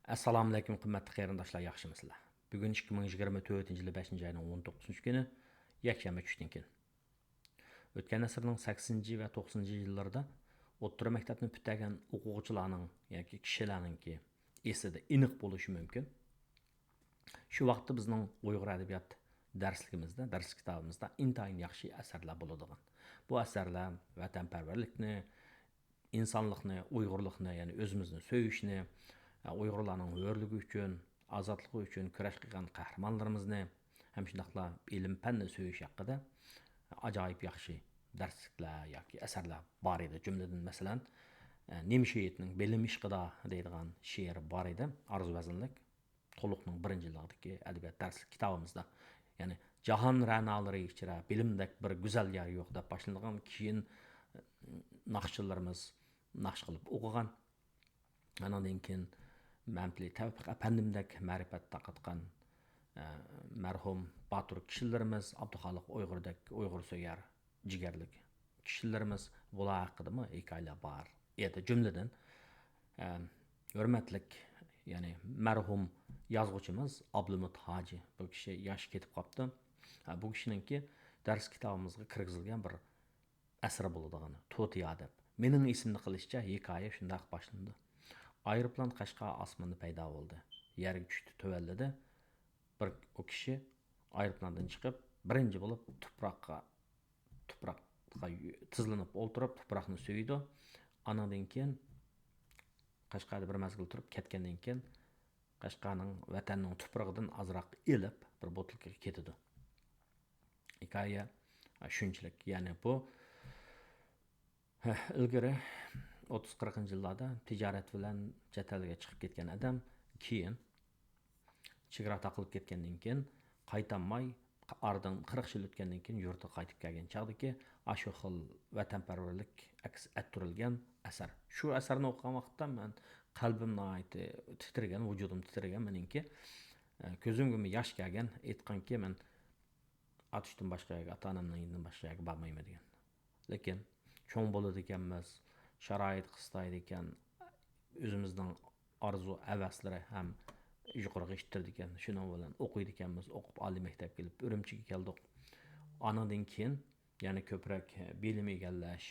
Assalomu alaykum qimmatli qarindoshlar, yaxshimisizlar? Bugun 2024-yil 5-oyning 19-kuni, yakshanba tushdan keyin. O'tgan asrning 80 va 90-yillarida o'rta maktabni bitigan o'quvchilarning yoki kishilarningki esida aniq bo'lishi mumkin. Shu vaqtda bizning Uyg'ur adabiyot darsligimizda, dars kitobimizda intayin yaxshi asarlar bo'ladigan. Bu asarlar vatanparvarlikni, insonlikni, Uyg'urlikni, ya'ni o'zimizni so'yishni, Uyg'urlarning hurligi uchun, ozodligi uchun kurash qilgan qahramonlarimizni, ham shundaqla ilm fanni so'yish haqida ajoyib yaxshi darsliklar yoki asarlar bor edi. Jumladan masalan, Nemshiyetning Bilim ishqida deydigan she'ri bor edi. Arzu vaznlik To'liqning 1-yilligidagi adabiyot darslik kitobimizda. Ya'ni jahon ra'nolari ichra bilimdek bir go'zal yer yo'q deb boshlangan, keyin naqshchilarimiz naqsh qilib o'qigan. Andan keyin Мәмпли Tavfiq Efendimdek ma'rifat taqatgan marhum Batur kishilarimiz, Abduxoliq Uyg'urdek Uyg'ur so'yar jigarlik kishilarimiz bular haqida hikoyalar bor edi. Jumladan hurmatlik, ya'ni marhum yozuvchimiz Abdulmut Hoji, bu kishi yosh ketib qolibdi. Bu kishiningki dars kitobimizga kirgizilgan bir asri bo'ladigan To'tiya deb. Mening ismimni qilishcha hikoya shunday boshlandi. Aeroplan Qashqa osmonda paydo bo'ldi. Yerga tushdi, tuvalladi. Bir o kishi aeroplandan chiqib, birinchi bo'lib tuproqqa tizlanib o'ltirib, tuproqni so'ydi. Anadan keyin Qashqada bir mazgil turib ketgandan keyin Qashqaning vatanning tuprog'idan azroq elib bir botilkaga ketdi. Hikoya shunchalik. Ya'ni bu ilgari 30-40 yillarda tijorat bilan chet elga chiqib ketgan odam keyin chegara taqilib ketgandan keyin qaytanmay oradan 40 yil o'tgandan keyin yurtga qaytib kelgan chog'daki shu xil vatanparvarlik aks ettirilgan asar. Shu asarni o'qigan vaqtda men qalbimni titragan, vujudim titragan, meningki ko'zimga yosh kelgan, aytganki men atishdan boshqa yerga, ota-onamning uyidan boshqa yerga bormayman degan. Lekin cho'ng bo'ladi ekanmiz, sharoit qistaydi ekan, o'zimizning orzu havaslari ham yuqoriga chiqtirdi ekan. Shuning bilan o'qiydi ekanmiz, o'qib oliy maktabga kelib Urumchiga keldik. Anadan keyin yana ko'proq bilim egallash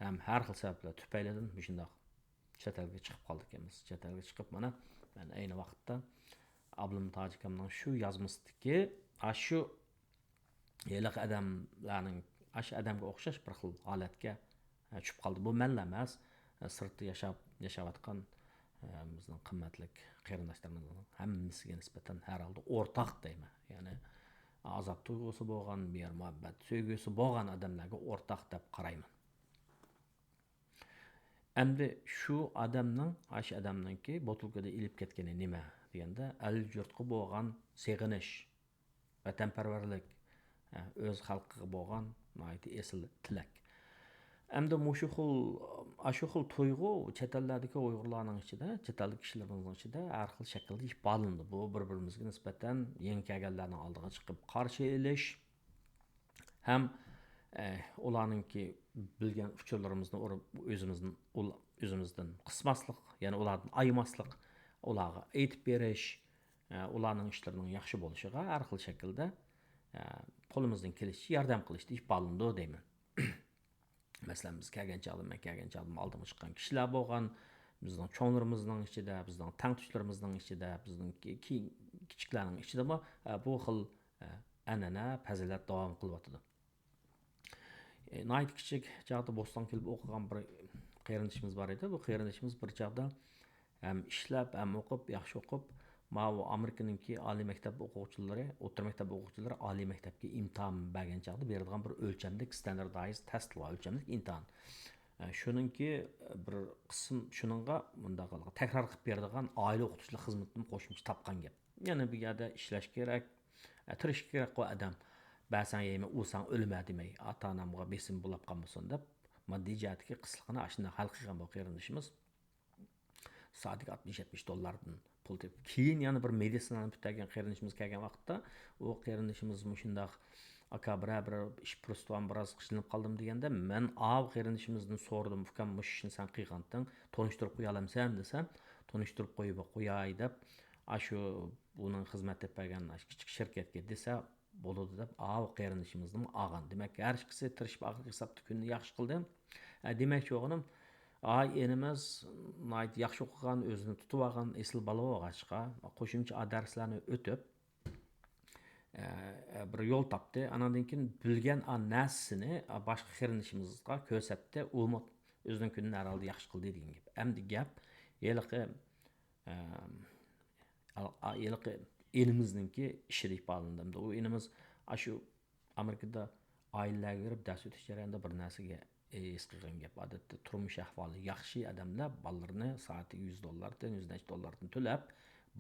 ham har xil sabablar tufaylidan shundoq chet elga chiqib qoldik ekanmiz. Chet elga chiqib mana men ayni vaqtda Abdulmut Hoji akamning shu yozmasdiki, shu yeliq odamlarning odamga o'xshash bir xil holatga tushib qoldi. Bu menla emas, sirtda yashayotgan bizning qimmatli qarindoshlarimizning hammasiga nisbatan har holda o'rtaq deyman. Ya'ni azob tuyg'usi bo'lgan, mehr muhabbat sevgisi bo'lgan odamlarga o'rtaq deb qarayman. Endi shu odamningki botilkada ilib ketgani nima deganda, al yurtga bo'lgan seg'inish, vatanparvarlik, o'z xalqiga bo'lgan esil tilak. Endi shu xil tuyg'u chet eldagi Uyg'urlarning ichida, chet ellik kishilarimizning ichida har xil shaklda ifodalandi. Bu bir-birimizga nisbatan yangi kelganlarning oldiga chiqib qarshi elish, ham ularningki bilgan uchurlarimizni o'zimizdan qismaslik, ya'ni ulardan aymaslik, ularga aytib berish, ularning ishlarining yaxshi bo'lishiga har xil shaklda qo'limizdan kelishicha yordam qilishni ifodalandi deyman. Masalan, biz kelgan chog'da oldimga chiqqan kishilar bo'lgan, bizning cho'nglarimizning ichida, bizning tangtushlarimizning ichida, bizning kichiklarning ichida bu xil an'ana, fazilat davom qilyotdi. Nayt kichik chog'da Bo'ston kelib o'qigan bir qarindishimiz bor edi. Bu qarindishimiz bir chog'da ham ishlab, ham o'qib, yaxshi o'qib, Amerikaningki oliy maktab o'quvchilari, o'rta maktab o'quvchilari oliy maktabga imtihon bergan chog'da beradigan bir o'lchamlik standardized test va o'lchamlik imtihon. Shuningki bir qism shuningga bundaq takror qilib beradigan oila o'qituvchilik xizmatini qo'shimcha topgan gap. Ya'ni bu yerda ishlash kerak, tirish kerak bu odam. Ba'zan yeymi o'lsang o'lma demay, ota-onamga besim bo'lib qolmasin deb moddiy jihatga qisliqni ashuna hal qilgan bu qarindishimiz. Soatiga $60-70 pul deb. Keyin yana bir meditsinani bitirgan qarindishimiz kelgan vaqtda, u qarindishimiz shundoq aka bir ish prostovan biroz qiynalib qoldim deganda, men qarindishimizdan so'radim, ukam, bu ishni sen qilganding, tonishtirib qo'ya olamsan desam, tanıştırıp qo'yay deb shu buning xizmat deb bergan kichik shirkatga desa bo'ladi deb qarinishimizning olgan. Demak, har ikkisi tirishib oxirgi hisobda kunni yaxshi qildi. Demakchi o'g'lim, enimiz yaxshi o'qigan, o'zini tutib olgan esil bola bo'lg'achqa qo'shimcha darslarni o'tib bir yo'l topdi. Andan keyin bilgan narsasini boshqa qarinishimizga ko'rsatdi. U o'zining kunini herhalde yaxshi qildi degan gap. Endi gap yiliqi elimizningki ishida ifodalandi. U elimiz shu Amerikada oilalarga kirib dars o'tish jarayonida bir narsaga es qilgan gap. Odatda turmush ahvoli yaxshi odamlar bolalarni soatiga $100 $100 to'lab,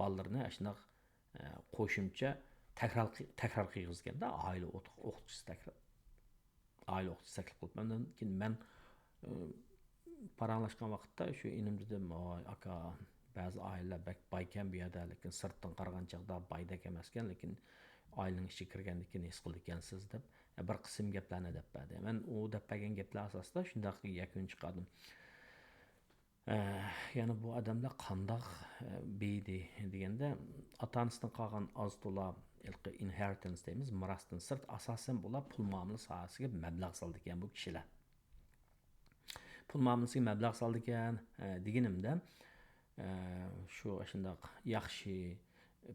bolalarni shunday qo'shimcha takror qilgizganda oila o'qituvchisi takror taklif qilib, men paranglashgan vaqtda shu enim dedim, aka ba'zi oilalar bak boykan bu yerda, lekin sirtdan qaragan chaqda boydek emaskan, lekin oilaning ichiga kirgandan keyin his qildi ekansiz deb bir qism gaplarni deb berdi. Men u deb bergan gaplar asosida shunday yakun chiqardim. Ya'ni bu odamlar qandoq beydi deganda, ota-onasidan qolgan oz to'la inheritance deymiz, mirosdan sirt asosan bular pul muomala sohasiga mablag' soldi ekan bu kishilar. Pul muomalasiga mablag' soldi ekan deganimda, shu shundoq yaxshi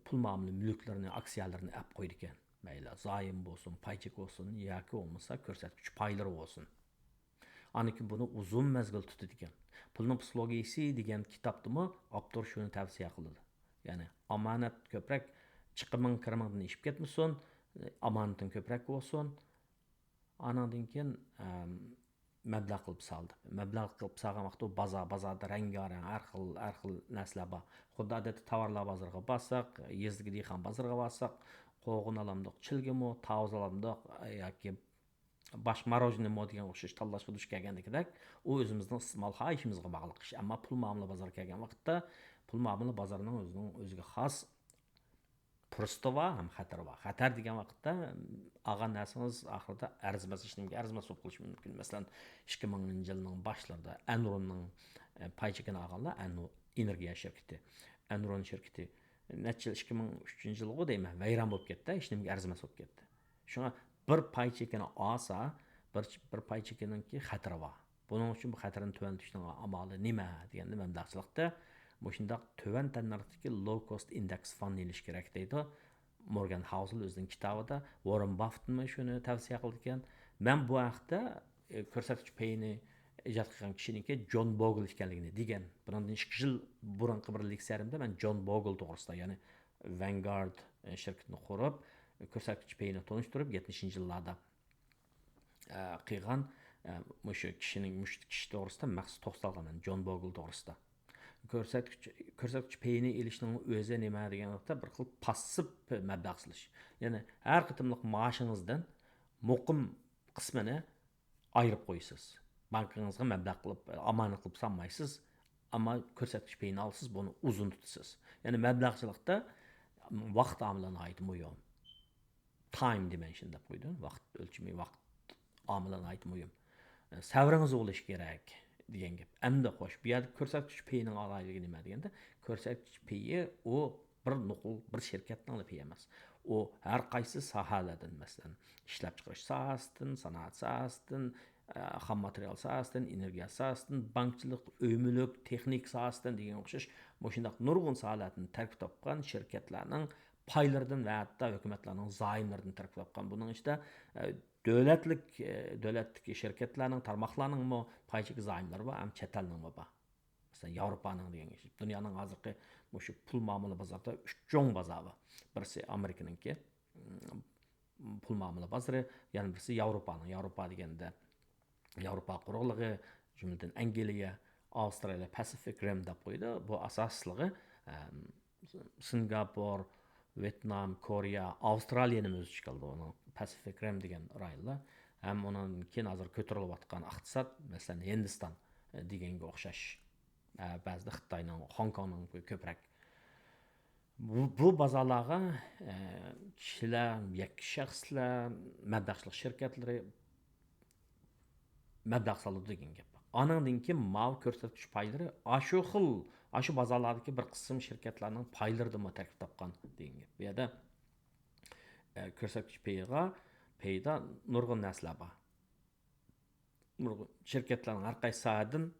pul muomala mulklarni, aksiyalarini olib qo'ydi ekan. Mayli zoyim bo'lsin, paychik bo'lsin, yoki bo'lmasa ko'rsatkich paylari bo'lsin. Aniki buni uzun mezgil tutadi ekan. Pulning psixologiyasi degan kitobdimi avtor shuni tavsiya qiladi. Ya'ni omonat ko'proq chiqiming kirimingdan ishib ketmasin, omonating ko'proq bo'lsin. Andan keyin mablag' qilib soldi. Mablag' qilib solgan vaqtda bozorda rangarang har xil narsalar bor. Xuddi odatda tovarlar bozoriga borsak, yezdiga dehqon bozoriga borsak, qo'g'in olamdiq, chilgimi, tavuz olamdiq yoki baş marojni degan o'xshash tanlashga duch kelgandek, u o'zimizning iste'mol xohishimizga bog'liq ish. Ammo pul muomala bozoriga kelgan vaqtda pul muomala bozorining o'ziga xos pursti bor, ham xatari bor. Xatar degan vaqtda olgan narsangiz oxirida arzimas ishlarga arzimas bo'lib qolishi mumkin. Masalan, 2000-yilning boshlarida Enronning paychekini olganlar, energiya shirkati, Enron shirkati necha 2003-yilga deyman, vayron bo'lib ketdi, ishlarga arzimas bo'lib ketdi. Shunga bir paychekini olsa, bir paychekiningki xatari bor. Buning uchun bu xatarni tuvantishning amali nima deganda mabda'chilikda shundoq tuvan tanlartiki low cost index fond elish kerak deydi. Morgan Housel o'zining kitobida, Warren Buffett shuni tavsiya qildi ekan. Men bu haqda ko'rsatkich payini ijod qilgan kishiniki John Bogle ekanligini degan. Bundan 2 yil burungi bir leksiyarimda men John Bogle to'g'risida, ya'ni Vanguard shirkatini qurib, ko'rsatkich payini tanishtirib 70-yillarda qilgan o'sha kishining kishi to'g'risida maxsus to'xtalganman, John Bogle to'g'risida. Ko'rsatkich payini elishning o'zi nima deganlikda bir xil passiv mablag' silish. Ya'ni har qitimliq maoshingizdan muqim qismini ayirib qo'ysiz. Bankingizga mablag' qilib, omonat qilib sanmaysiz, ammo ko'rsatkich payini olsiz, buni uzun tutasiz. Ya'ni mablag'chilikda vaqt omilini oid muhim. Time dimension deb qo'ydim. Vaqt o'lchami, vaqt omilini oid muhim. Savringiz bo'lish kerak degan gap. Endi xo'sh, bu yerda ko'rsatkich payining aloyligi nima deganda, ko'rsatkich payi u bir shirkatning payi emas. U har qaysi sohalardan, masalan, ishlab chiqarish sohasidan, sanoat sohasidan, xam material sohasidan, energiya sohasidan, bankchilik, uy-mulk, texnik sohasidan degan o'xshash shunday nurg'un sohalardan tarkib topgan shirkatlarning paylardan va hatto hukumatlarning zoimlaridan tarkib topgan. Buning ichida davlatlik shirkatlarning, tarmoqlarning paychik zoimlari bor, ham chet elning bor. Masalan, Yevropaning degan ish. Dunyoning hozirgi shu pul muomala bozorida 3 cho'ng bozor bor. Birisi Amerikaningki pul muomala bozori, yana birisi Yevropaning. Yevropa deganda Yevropa quruqligi, jumladan Angliya, Avstraliya, Pacific Rim deb qo'ydi. Bu asosligi Singapur, Vietnam, Koreya, Avstraliyani o'z ichiga oldi. Uni Pacific Rim degan rayonlar. Ham undan keyin hozir ko'tarilayotgan iqtisod, masalan, Hindiston deganga o'xshash. Ba'zida Xitoyning, Hong Kongning ko'proq. Bu bozorlarga kishilar, yakka shaxslar, mabda'chilik shirkatlari mablag' soladi degan gap. Anandan keyin mal ko'rsatkich paylari shu xil Aşı bazalardaki bir kısım şirketlerinin payları da mı terkip tapkan deyin gep. Bu yerda ko'rsatkich payda nurg'un narsalar bor. Nurg'un şirketlarning har qaysi sohadan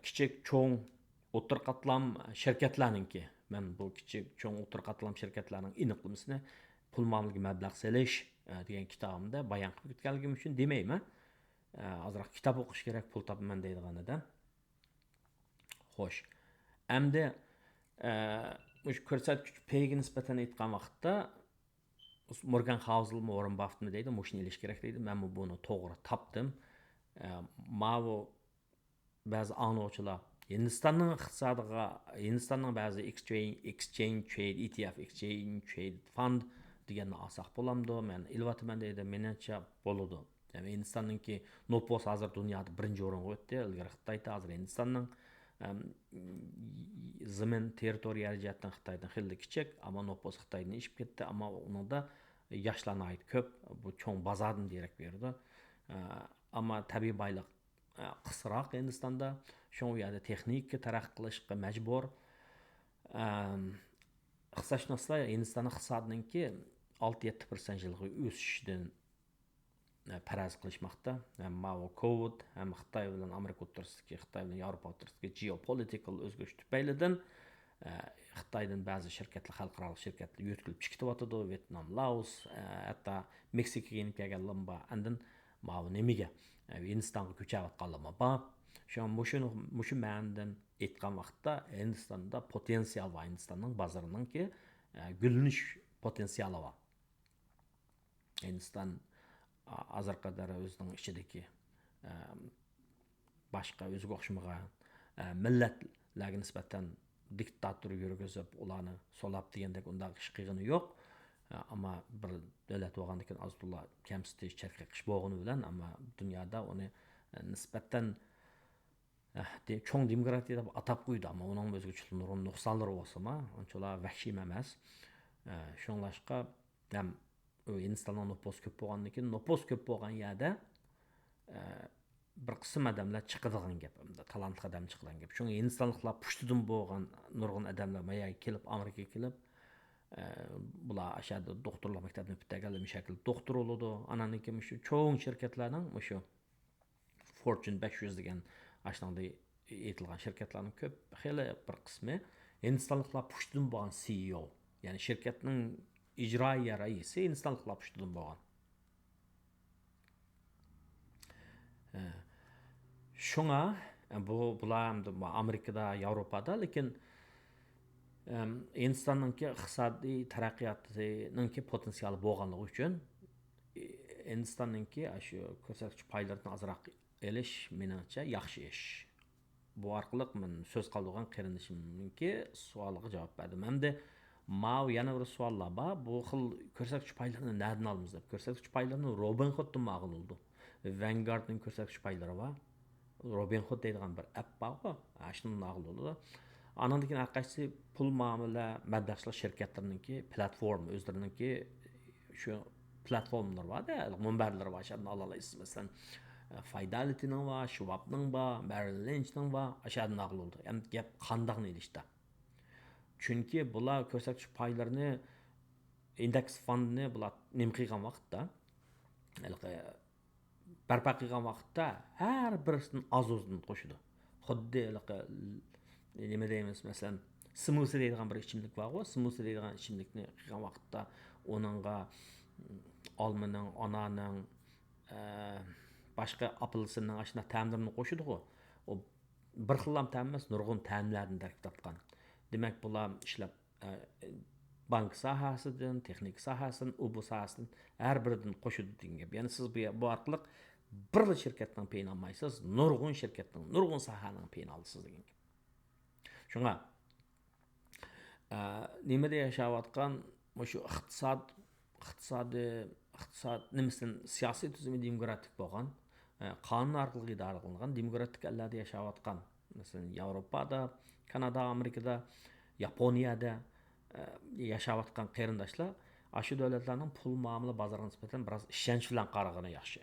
kichik, cho'ng, o'tir qatlam şirketlarninki. Men bu kichik, cho'ng, o'tir qatlam şirketlarning aniqlamasini pul muomalaga mablag' solish degan kitobimda bayon qilib ketganligim uchun demayman. Ozroq kitob o'qish kerak pul topaman deydigan odam. Xo'sh. Endi o'sha ko'rsatkich payga nisbatan aytgan vaqtda Morgan Housel mi Warren Buffett mi deydi, mushuni ilish kerak deydi. Men buni to'g'ri topdim. Mavo ba'zi anglovchilar Hindistonning iqtisodiga, Hindistonning ba'zi exchange trade ETF, exchange trade fund deganni olsak bo'lamdi. Men ilvatıman deydi, menimcha bo'ladi. Yani Hindistonninki nopos hozir dunyoda birinchi o'ringa o'tdi. Ilgari Xitoyda, hozir Hindistonning zamin territoriyal jihatdan Xitoydan xilli kichik, ammo nopos Xitoydan ishib ketdi, ammo uningda yoshlarga oid ko'p, bu cho'ng bozordan derak berdi. Ammo tabiiy boylik qisroq Hindistonda, shu yerda texnika taraqqiy qilishga majbur. Iqtisodshunoslar Hindiston iqtisodininki 6-7% yilga o'sishdan paraz qilishmoqda. Ham Mao Covid, ham Xitoy bilan Amerika o'rtasidagi, Xitoy bilan Yevropa o'rtasidagi geopolitical o'zgarish tufaylidan Xitoydan ba'zi shirkatlar, xalqaro shirkatlar yo'tkilib chiqyapti. Vietnam, Laos, hatto Meksikaga yenib kelganlar bor. Andin Mao nemiga Hindistonga ko'chayotganlar bor. Shu ma'nodan aytgan vaqtda Hindistonda potensial va Hindistonning bozorininki gullanish potensiali bor. Hindiston azar qadar o'zining ichidagi boshqa o'ziga o'xshamagan millatlarga nisbatan diktator yurgizib, ularni solab degandek undaq ish qilgani yo'q. Ammo bir davlat bo'lgandan keyin Azullah kamsitish, charqaqish bo'lgani bilan, ammo dunyoda uni nisbatan cho'ng demokratiya deb atab qo'ydi, ammo uning o'ziga nurg'un nuqsonlari bo'lsa-ma, unchalar vahshiy emas. Shunlashqa ham Hindistonning nopos ko'p bo'lgandan keyin, nopos ko'p bo'lgan yerda bir qism odamlar chiqadigan gap, talantli odam chiqadigan gap. Shunga Hindistonliklar pushtidan bo'lgan nurg'un odamlar mayaga kelib, Amerikaga kelib, bular ashada doktorlik maktabini bitirganlar shakl doktor bo'ladi. Ananiki shu cho'ng shirkatlarning shu Fortune 500 degan ashunday aytilgan shirkatlarning ko'p xili bir qismi Hindistonliklar pushtidan bo'lgan CEO, ya'ni shirkatning ijroiya raisi Hindistonliklar pushtidan bo'lgan. Şuna bular Amerikada, Yevropada, lekin Hindistonninki iqtisodiy taraqqiyotininki potensiali bo'lganligi uchun Hindistonninki shu ko'rsatkich paylardan azroq elish menimcha yaxshi ish. Bu orqali men so'z qoldirgan qarindishimninki savoliga javob berdim. Hamda Mao yana bir savollar bor. Bu xil ko'rsatkich paylarini nereden olamiz deb. Ko'rsatkich paylarini Robinhooddan ma'qul oldu. Vanguardning ko'rsatkich paylari bor. Robinhood deydigan bir app bor. Shundan ma'qul oldu. Anandan keyin haqiqatsi pul muomala mabda'chilik shirkatlarininki platforma o'zlarininki shu platformalar bor-da, munbarlar bor, shuni ola olasiz. Masalan, Fidelity'ning bor, Schwab'ning bor, Merrill Lynch'ning bor, ashaddan ma'qul oldu. Endi gap qandaqni ilishda. Chunki bular ko'rsatkich paylarini indeks fondini bular nima qilgan vaqtda, barpo qilgan vaqtda har birisidan oz-ozdan qo'shadi. Xuddi nima deymiz, masalan, smoothie deydigan bir ichimlik bor-ku, smoothie deydigan ichimlikni qilgan vaqtda uningga olmaning, ananing, boshqa apelsinning ashuna ta'mlarini qo'shadi-ku. O bir xil ham ta'm emas, nurg'un ta'mlarni tarkib topgan. Demak, bular ishlab bank sohasidan, texnik sohasidan, bu sohasidan har biridan qo'shadi degan gap. Ya'ni siz bu orqali bir shirkatdan payini olmaysiz, nurg'un shirkatdan, nurg'un sohaning payini olasiz degan gap. Shunga nimada yashayotgan shu iqtisod nimasidan siyosiy tuzumi demokratik bo'lgan, qonun orqali idora qilingan demokratik ellarda yashayotgan, masalan, Yevropada, Kanada, Amerikada, Yaponiyada yashayotgan qarindoshlar shu davlatlarning pul muomala bozoriga nisbatan biroz ishonch bilan qaragani yaxshi.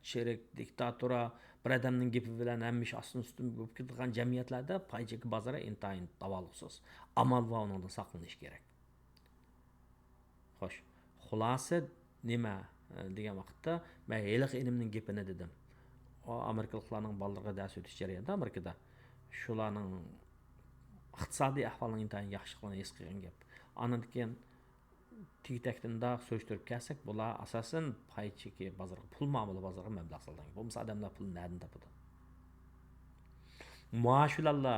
Cherik diktatura bir odamning gapi bilan hammish ostin ustin bo'lib ketadigan jamiyatlarda pay cheki bozori intayin davoliqsiz. Amal va undan saqlanish kerak. Xo'sh, xulosa nima degan vaqtda men heliq elimning gapini dedim. O Amerikaliklarning bolalarga dars o'tish jarayonida Amerikada shularning iqtisodiy ahvolining intayin yaxshiligini his qilgan gap. Andan keyin tiytakdan da so'shtirib kelsak, bular asosan pay cheki bozoriga, pul muomala bozoriga mablag' solgan. Bo'lmasa odamlar pul nerdan topadi? Maaşlarla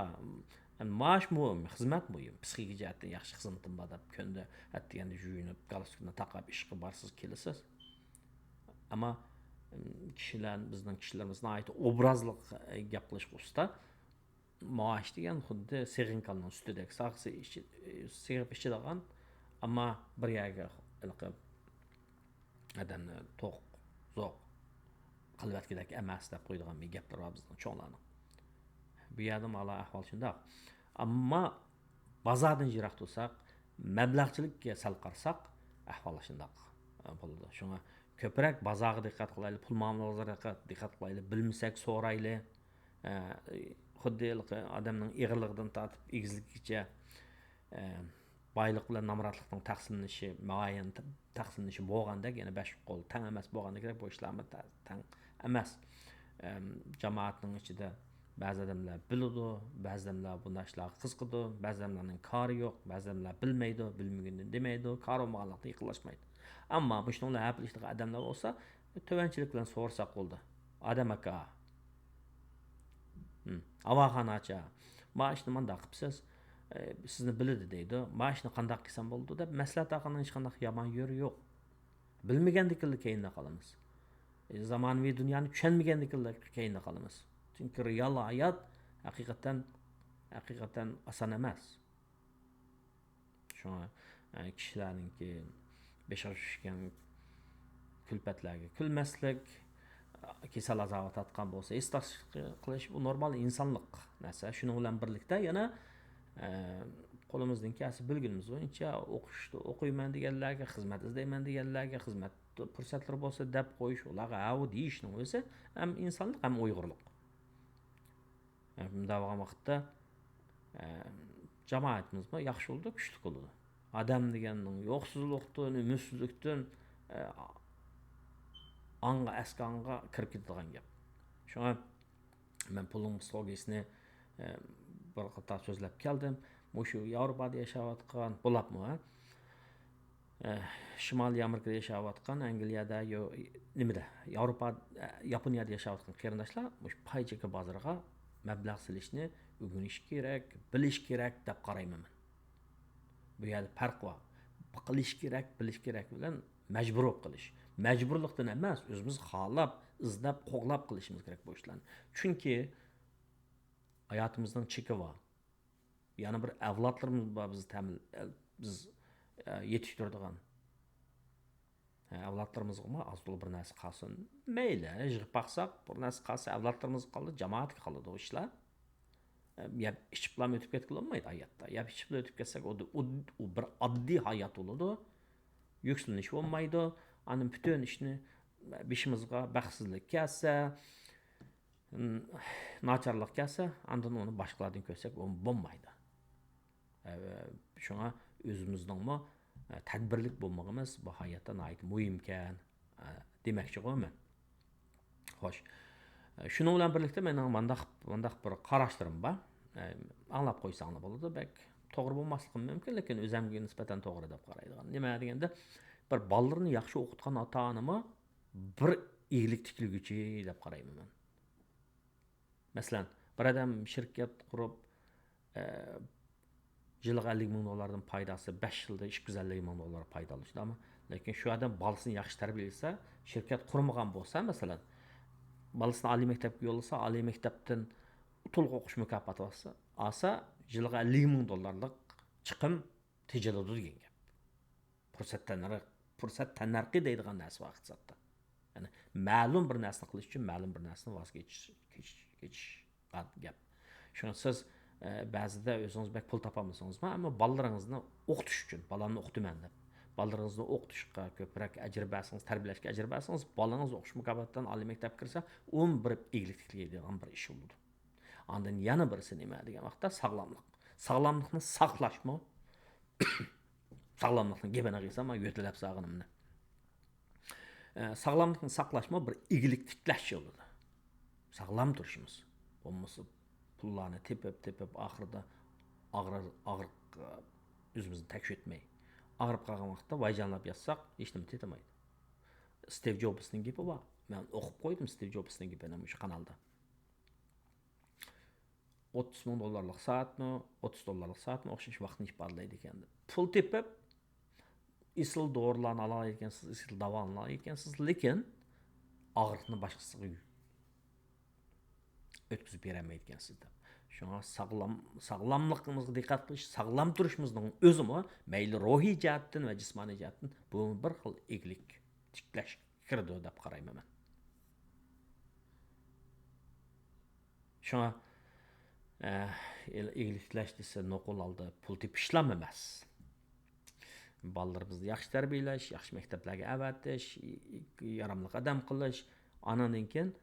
maaş muhim, xizmat muhim. Psixik jihatdan yaxshi xizmatim bor deb kunda atdiganda juyinib, galstukni taqab ishga borsiz kelasiz. Ammo kishilar bizning kishilarimizning aytib obrazliq gap qilish usta maaş degan xuddi seg'inkalning ustidagi saqsi seg'ib ichadigan ammo bir yerga ilqib odamni to'q, zo'q qilvatgidek emas deb qo'ydigan bir gaplar bor bizning cho'nglarning. Bu yerda mala ahvol shundoq. Ammo bozordan yiroq tursak, mablag'chilikka sal qarasak, ahvol shundoq bo'ladi. Shunga ko'proq bozorga diqqat qilaylik, pul muomalalariga diqqat qilaylik, bilmasak so'raylik. Xuddi odamning ig'irligidan tortib egizligicha boylik bilan namratlikning taqsimlanishi, muayyan taqsimlanishi bo'lganda, yana 5 qo'l tang emas bo'lganda kerak bu ishlarni tang emas. Jamoatning ichida ba'zi odamlar biladi, ba'zi odamlar bunday ishlarga qiziqadi, ba'zi odamlarning kori yo'q, ba'zi odamlar bilmaydi, bilmaganini demaydi, kori olmaganlikda yiqilishmaydi. Ammo bu ishlarni hal qilishga odamlar bo'lsa, tovanchilik bilan so'rsak bo'ldi. Odam aka, avaxonachi, maoshni manda qilibsiz, sizni biladi deydi. Maoshni qanday qilsam bo'ldi deb maslahat olganning hech qanday yomon yo'li yo'q. Bilmagandiklar keyinda qolamiz. Zamonaviy dunyoni tushunmagandiklar keyinda qolamiz. Çünkü real hayat hakikaten asan emas. Şuna kishilarningki beshashgan kulpatlarga kulmaslik, kasal azobga tatgan bo'lsa, istash qilish bu normal insonlik narsa. Shuning bilan birlikda yana qo'limizdan kelsa bilgunimiz bo'yicha o'qiyman deganlarga, xizmat izlayman deganlarga, xizmat fursatlari bo'lsa deb qo'yish, ularga "Avu" deyishning o'zi ham insonlik, ham uyg'urlik. Bunda bo'lgan vaqtda jamoatimiz yaxshi bo'ldi, kuchli bo'ldi. Odam deganning yo'qsizlikdan, umidsizlikdan anga asqanga kirib ketadigan gap. Shunga men pulning psixologiyasini bir qator so'zlab keldim. Mushu Yevropada yashayotgan bo'labmi? Shimoliy Amerikada yashayotgan, Angliyada nimada? Yevropa, Yaponiyada yashayotgan qarindoshlar mush pay cheki bozoriga mablag' silishni o'rganish kerak, bilish kerak deb qarayman. Bu yerda farq bor. Qilish kerak, bilish kerak bilan majbur qilish. Majburlikdan emas, o'zimiz xohlab, izlab, qo'g'lab qilishimiz kerak bu ishlarni. Chunki hayotimizning cheki bor. Yana bir avlodlarimiz bor biz yetishtiradigan. Avlodlarimizga azli bir narsa qolsin. Mayli, yig'ib baqsaq, bir narsa qolsa avlodlarimiz qoldi, jamoatga qoladi o ishlar. Yab ichiblam o'tib ketolmaydi hayotda. Yab ichib o'tib ketsak, u bir oddiy hayot bo'ladi. Yukslanish bo'lmaydi. Ani butun ishni beshimizga baxtsizlik kelsa, nacharlik kelsa, andan uni boshqalardan ko'rsak, u bo'lmaydi. Shunga o'zimizning tadbirlik bo'lmag'imiz bu hayotda nihoyat muhim ekan demoqchi bo'laman. Xo'sh. Shuning bilan birlikda mening mandaq bir qarashlarim bor. Anglab qo'ysanglar bo'ladi. Bak, to'g'ri bo'lmasligi mumkin, lekin o'zimga nisbatan to'g'ri deb qaraydigan. Nima deganda, bir bolalarni yaxshi o'qitgan ota-onami bir iyilik tikliguchi deb qarayman. Masalan, bir odam shirkat qurib yiliga 50 ming dollardan foydasi 5 yilda 250 ming dollar foyda olishdimi? Lekin shu odam bolasini yaxshi tarbiyalasa, shirkat qurmagan bo'lsa, masalan, bolasini oliy maktabga yo'llasa, oliy maktabdan to'liq o'qish mukofoti olsa, yiliga 50 ming dollarlik chiqim tejaladi degan gap. Fursat tanarqi deydigan narsa var iqtisodda. Ya'ni ma'lum bir narsani qilish uchun ma'lum bir narsani voz kechish gap. Shuni siz ba'zida o'zingiz bak pul topolmasangiz, ammo bolalaringizni o'qitish uchun, balamni o'qitaman deb Балдарыңызны оқытышқа көпірек әжір бәсіңіз, тәрбиелешке әжір бәсіңіз, балаңыз оқыш мұкабаттан али мектеп кірсе, он бір игіліктілік деген бір іш болады. Андан яны бірісі неме деген вақытта сағламлық. Сағламлықны сақлашмы? Sağlamlıqның gebene qıysam, ötülep sağınımını. Sağlamlıqның saqlaşma bir igilik yoludur. Sağlam duruşumuz. Olması pullarını tepep ahırda ağır üzümüzü təkşi etmeyi. Ağırıp qalğan vaxtda vaycanlap yazsaq, heç nima tetemaydı. Steve Jobs'ның gibi var. Ben oxup koydum Steve Jobs'ның gibi şu kanalda. $30,000 saat mı, $30 saat mı oxşaş vaxtını ifadelaydı ekendi. Pul tepep isil doğrularını alar ekensiz, isil davanını alar ekensiz, lekin ağırlıqını başqasıga ötküzüp beremeydi ekensiz. Şuna sağlamlığımızga diqqat qilish, sağlam turishimizning o'zimi mayli ruhiy jihatdan va jismoniy jihatdan bu bir xil eglik tiklash kirdi deb qarayman men. Şuna egiliklash desa noqul aldı pul tepishlam emas. Ballarimizni yaxshi tarbiyalash, yaxshi maktablarga avatish, yaramli qadam qilish, anandan keyin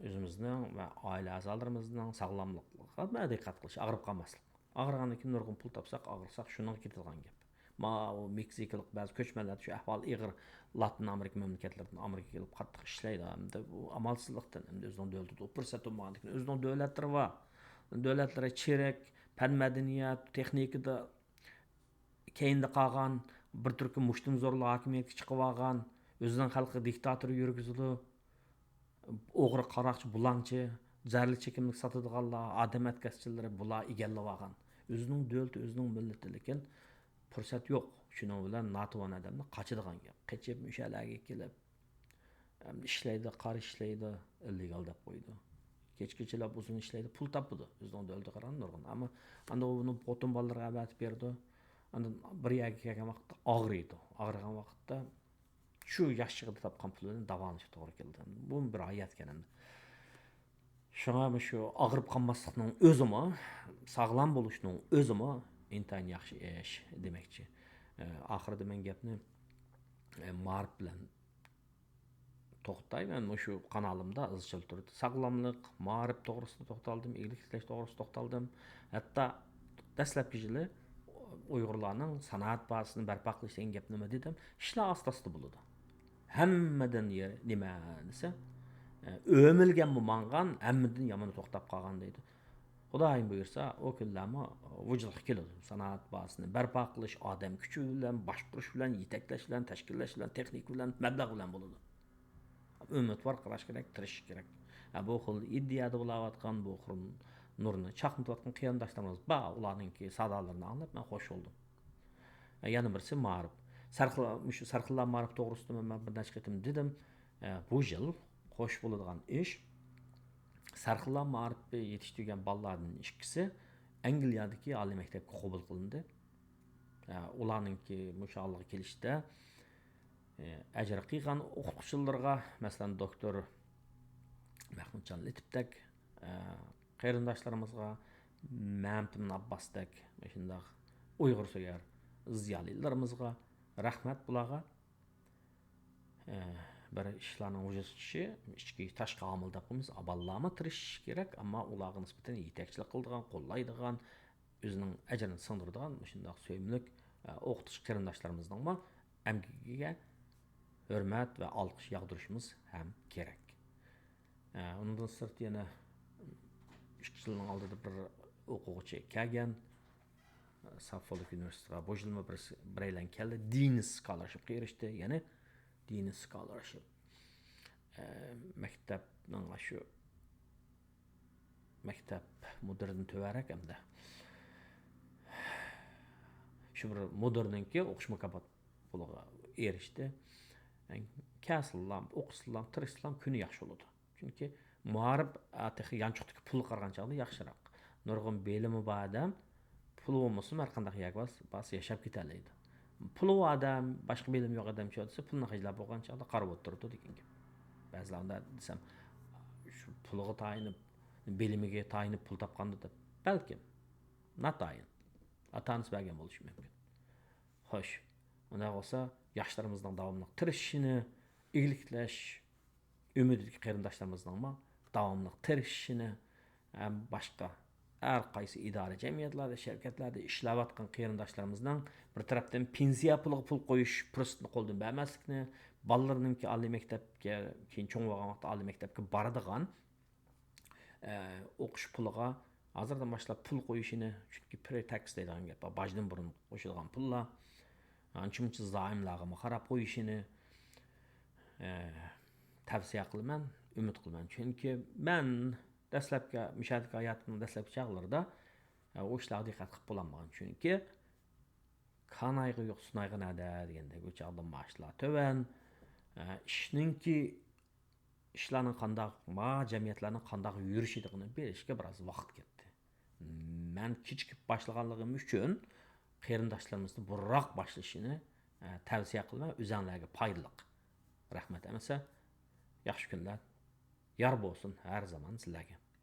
özümüzning va oila a'zolarimizning sog'lomligiga diqqat qilish, og'rib qolmaslik. Og'rigandan keyin nurg'un pul topsak, og'irsak shunga ketilgan gap. O Meksikalik ba'zi ko'chmalarda shu ahvol ig'ir Latin Amerika mamlakatlaridan Amerikaga kelib qattiq ishlaydi. Hamda bu amalsizlikdan, hamda o'zining davlatida fursat bo'lmagandan keyin o'zining davlatlari va davlatlari cherak, fan madaniyat, texnikada keyinda qolgan bir turkum mushtum zo'rlar hokimiyatga chiqib olgan, o'zining xalqi diktator yurgizdi. O'g'ri qaraqchi, bulangchi, zarli chekimlik sotadiganlar, odam atkazchilari bular egallab olgan. O'zining davlati, o'zining millati, lekin fursat yo'q. Shuning bilan natuvon odamni qochadigan gap. Qechib mushalarga kelib ishlaydi, qari ishlaydi, illegal deb qo'ydi. Kechgachalar uzun ishlaydi, pul topadi. O'zining davlati qaran nurg'un. Ammo anda uni botun bolalarga avatib berdi. Anda bir yerga kelgan vaqtda og'riydi. Og'rigan vaqtda shu yaxshig'ida topgan pulini davolashga to'g'ri keldi. Bu bir hayot ekan endi. Shunga shu og'rib qolmaslikning o'zimi, sog'lom bo'lishning o'zimi intayin yaxshi ish demakchi. Oxirida men gapni ma'rif bilan to'xtayman. Shu kanalimda izchil turdi. Sog'lomlik, ma'rif to'g'risida to'xtaldim, iyilik tilash to'g'risida to'xtaldim. Hatto dastlabki yili Uyg'urlarning san'at bazasini barpo qilish degan gap nima dedim? Ishlar asta-asta bo'ladi. Hammadan nima desa, o'milgan bo'lmagan, hammadan yomon to'xtab qolgan deydi. Xudoyim buyursa, o kunlarni vujudga keladi. San'at bazasini barpo qilish, odam kuchi bilan, boshqarish bilan, yetaklash bilan, tashkillash bilan, texnik bilan, mablag' bilan bo'ladi. Umidvor qarash kerak, tirishish kerak. Bu xil iddiada bo'layotgan bu xil nurni chaqnatayotgan qiyonadoshlarimiz bor, ularningki sadolarini anglab men xo'sh bo'ldim. Yana birisi ma'rif. Sarxillar ma'rif to'g'risida men bir necha qatim dedim. Bu yil xo'sh bo'ladigan ish Sarxillar ma'rifga yetishtirgan bolalarning ikkisi Angliyadagi oliy maktabga qabul qilindi. Ularningki mushollaga kelishda ajr qilgan o'qituvchilarga, masalan, doktor Mahmudjon Letipdak qarindoshlarımızga, Məhəmtin Abbasdak, shundaq Uyg'ur so'yar ziyolilarimizga rahmat bularga. Bir ishlarning o'zishi, ichki tashqi omil deb qo'yamiz, aballarni tirishish kerak, ammo ularga nisbatan yetakchilik qiladigan, qo'llaydigan, o'zining ajrini singdiradigan shundaq so'yimlik o'qitish qarindoshlarimizning amgiga hurmat va olqish yog'dirishimiz ham kerak. Undan sirt yana 3 yılın aldığı bir o'quvchi kelgan, Saffoluk Universitetiga bu yilmi bir aylan keldi, diniy scholarshipga erishdi, ya'ni diniy scholarship. Maktabning shu maktab mudirini to'varak hamda shu bir mudirninki o'qish mukofot puliga erishdi. Kasıllam, o'qislam, tirishlam kuni yaxshi bo'ladi. Chunki muharib atixi yanchuqdagi pul qargan chog'da yaxshiroq. Nurg'un belimi bor odam pul bo'lmasa har qanday bas yashab ketalaydi. Puli odam, boshqa belimi yo'q odam desa pulni hajlab bo'lgan chog'da qarab o'tirdi degan gap. Ba'zilarda desam shu puliga tayinib, belimiga tayinib pul topganda deb balkim natayin atanisi bergan bo'lishi mumkin. Xo'sh, Unda olsa, yaşlarımızdan davamlıq tirişishini, iyilikləş, ümidli qarindoshlarımızdan davamlıq tirişishini, başqa her qaysı idare cemiyetlerde, şirketlerde işlab atqan qarindoshlarımızdan bir tarafdan pensiya puliga pul qo'yish fursatini qo'ldan bermaslikni, bolalarninki oliy maktabga, keyin cho'ng bo'lgan vaqtda oliy maktabga boradigan o'qish puliga hozirdan boshlab pul qo'yishini, chunki pre-tax deydigan gap, bojdan burun qo'shilgan pullar, ancha-muncha zoimlarga qarab qo'yishini tavsiya qilaman, umid qilaman. Chunki men dastlabki mishadagi hayotimning dastlabki chog'larida o ishlarga diqqat qilib bo'lolmagan. Chunki kanayga yo'q sunayga nada degandek o chog'da maoshlar to'van, ishlarning qandoq, jamiyatlarning qandoq yurishligini bilishga biroz vaqt ketdi. Men kichik boshlaganligim uchun qarindoshlarimizni burroq boshlashini tavsiya qilaman, o'zinglarga foydali. Rahmat emasa, yaxshi kunlar. Yar bo'lsin har zaman sizlarga.